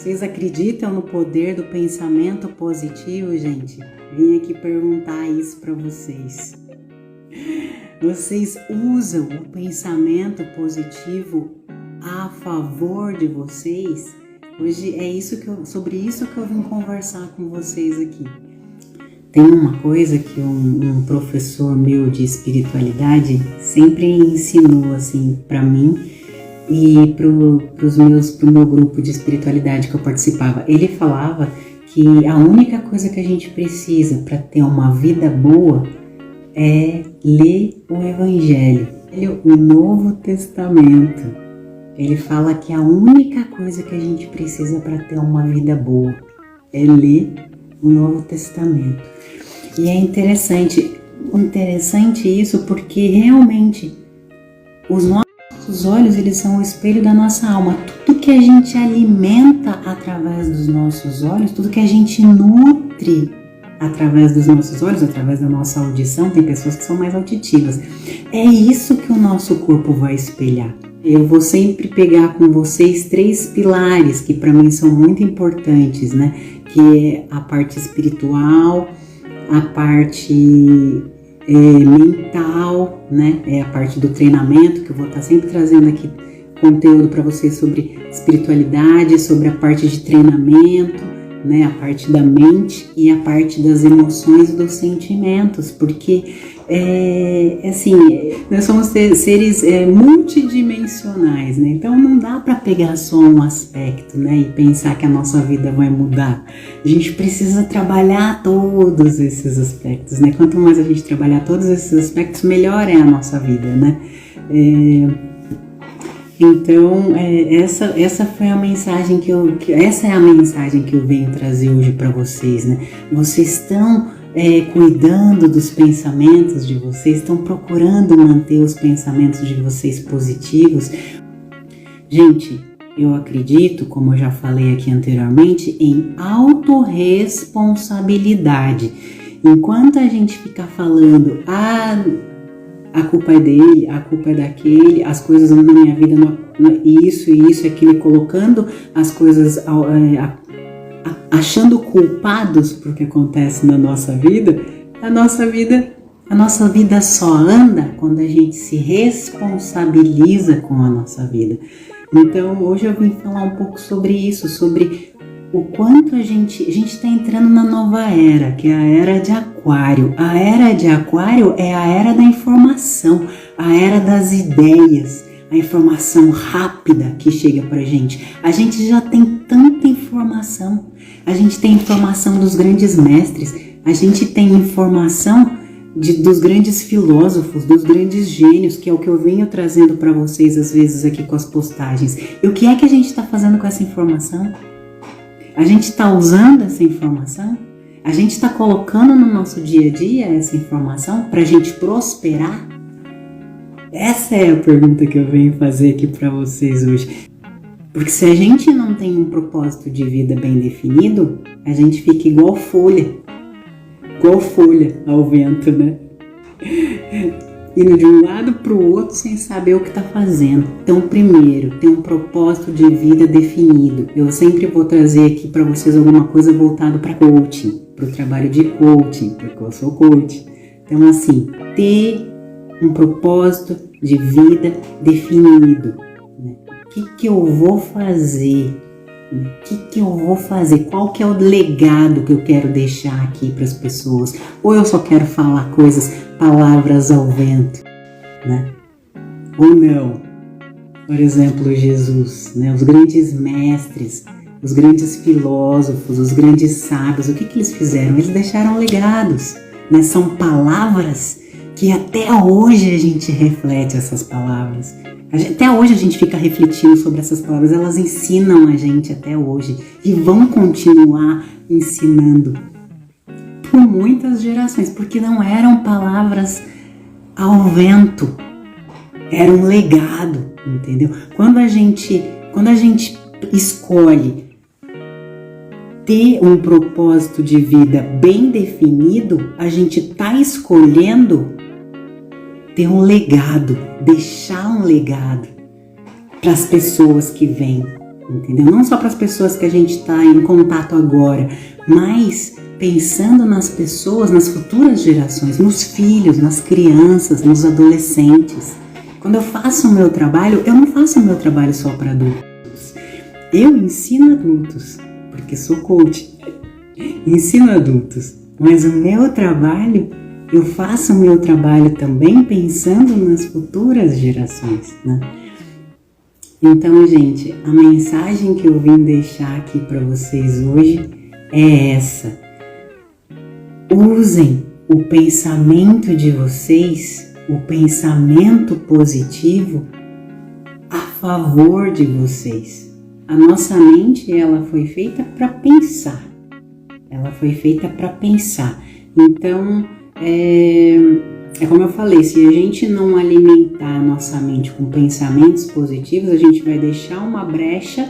Vocês acreditam no poder do pensamento positivo, gente? Vim aqui perguntar isso para vocês. Vocês usam o pensamento positivo a favor de vocês? Hoje é sobre isso que eu vim conversar com vocês aqui. Tem uma coisa que um professor meu de espiritualidade sempre ensinou assim para mim e pro meu grupo de espiritualidade que eu participava. Ele falava que a única coisa que a gente precisa para ter uma vida boa é ler o Evangelho, o Novo Testamento. Ele fala que a única coisa que a gente precisa para ter uma vida boa é ler o Novo Testamento. E é interessante isso porque realmente os nossos olhos, eles são o espelho da nossa alma. Tudo que a gente alimenta através dos nossos olhos, tudo que a gente nutre através dos nossos olhos, através da nossa audição, tem pessoas que são mais auditivas. É isso que o nosso corpo vai espelhar. Eu vou sempre pegar com vocês 3 pilares que para mim são muito importantes, né? Que é a parte espiritual, a parte mental, né? É a parte do treinamento, que eu vou estar sempre trazendo aqui conteúdo para vocês sobre espiritualidade, sobre a parte de treinamento, né? A parte da mente e a parte das emoções e dos sentimentos, porque nós somos seres multidimensionais, né? Então não dá para pegar só um aspecto, né, e pensar que a nossa vida vai mudar. A gente precisa trabalhar todos esses aspectos, né? Quanto mais a gente trabalhar todos esses aspectos, melhor é a nossa vida, né? Então, essa foi a mensagem essa é a mensagem que eu venho trazer hoje para vocês, né? Vocês estão cuidando dos pensamentos de vocês, estão procurando manter os pensamentos de vocês positivos. Gente, eu acredito, como eu já falei aqui anteriormente, em autorresponsabilidade. Enquanto a gente fica falando, a culpa é dele, a culpa é daquele, as coisas na minha vida, isso, aquilo, colocando as coisas, achando culpados por que acontece na nossa vida, a nossa vida só anda quando a gente se responsabiliza com a nossa vida. Então, hoje eu vim falar um pouco sobre isso, sobre o quanto a gente está entrando na nova era, que é a era de Aquário. A era de Aquário é a era da informação, a era das ideias, a informação rápida que chega pra gente. A gente já tem tanta informação, a gente tem informação dos grandes mestres, a gente tem informação dos grandes filósofos, dos grandes gênios, que é o que eu venho trazendo para vocês às vezes aqui com as postagens. E o que é que a gente está fazendo com essa informação? A gente está usando essa informação? A gente está colocando no nosso dia a dia essa informação para a gente prosperar? Essa é a pergunta que eu venho fazer aqui para vocês hoje. Porque se a gente não tem um propósito de vida bem definido, a gente fica igual folha ao vento, né? Indo de um lado para o outro sem saber o que está fazendo. Então, primeiro, ter um propósito de vida definido. Eu sempre vou trazer aqui para vocês alguma coisa voltada para coaching, para o trabalho de coaching, porque eu sou coach. Então, assim, ter um propósito de vida definido. Né? O que eu vou fazer? O que eu vou fazer? Qual que é o legado que eu quero deixar aqui para as pessoas? Ou eu só quero falar palavras ao vento, né? Ou não? Por exemplo, Jesus, né? Os grandes mestres, os grandes filósofos, os grandes sábios, o que eles fizeram? Eles deixaram legados, né? São palavras que até hoje a gente reflete essas palavras. Até hoje a gente fica refletindo sobre essas palavras, elas ensinam a gente até hoje e vão continuar ensinando por muitas gerações, porque não eram palavras ao vento, era um legado, entendeu? Quando a gente escolhe ter um propósito de vida bem definido, a gente está escolhendo ter um legado, deixar um legado para as pessoas que vêm, entendeu? Não só para as pessoas que a gente está em contato agora, mas pensando nas pessoas, nas futuras gerações, nos filhos, nas crianças, nos adolescentes. Quando eu faço o meu trabalho, eu não faço o meu trabalho só para adultos. Eu ensino adultos, porque sou coach. Ensino adultos, mas o meu trabalho, eu faço o meu trabalho também pensando nas futuras gerações, né? Então, gente, a mensagem que eu vim deixar aqui para vocês hoje é essa. Usem o pensamento de vocês, o pensamento positivo, a favor de vocês. A nossa mente, ela foi feita para pensar. Ela foi feita para pensar. Então, é como eu falei, se a gente não alimentar a nossa mente com pensamentos positivos, a gente vai deixar uma brecha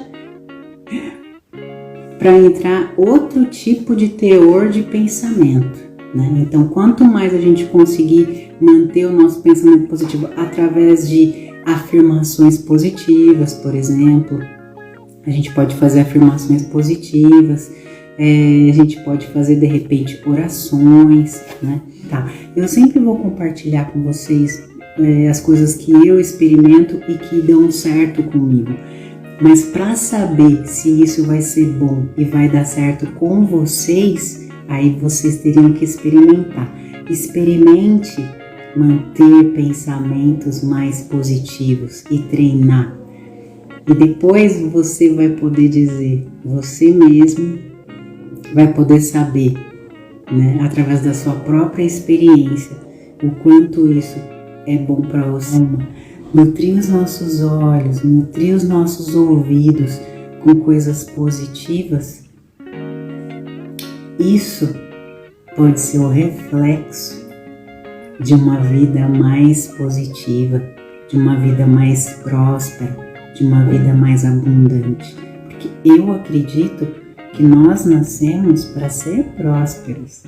para entrar outro tipo de teor de pensamento, né? Então, quanto mais a gente conseguir manter o nosso pensamento positivo através de afirmações positivas, por exemplo, a gente pode fazer afirmações positivas, a gente pode fazer de repente orações, né? Tá. Eu sempre vou compartilhar com vocês as coisas que eu experimento e que dão certo comigo. Mas para saber se isso vai ser bom e vai dar certo com vocês, aí vocês teriam que experimentar. Experimente manter pensamentos mais positivos e treinar. E depois você vai poder dizer, você mesmo vai poder saber, né, através da sua própria experiência, o quanto isso é bom para você. Nutrir os nossos olhos, nutrir os nossos ouvidos com coisas positivas, isso pode ser o reflexo de uma vida mais positiva, de uma vida mais próspera, de uma vida mais abundante. Porque eu acredito que nós nascemos para ser prósperos,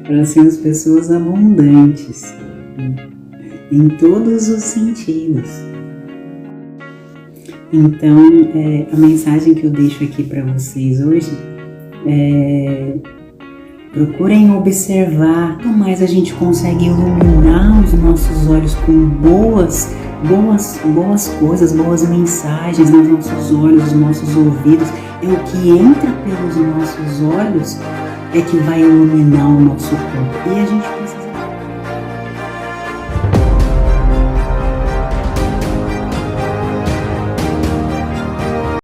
para sermos pessoas abundantes, em todos os sentidos. Então, a mensagem que eu deixo aqui para vocês hoje é: procurem observar, quanto mais a gente consegue iluminar os nossos olhos com boas coisas, boas mensagens nos nossos olhos, nos nossos ouvidos. É o que entra pelos nossos olhos é que vai iluminar o nosso corpo. E a gente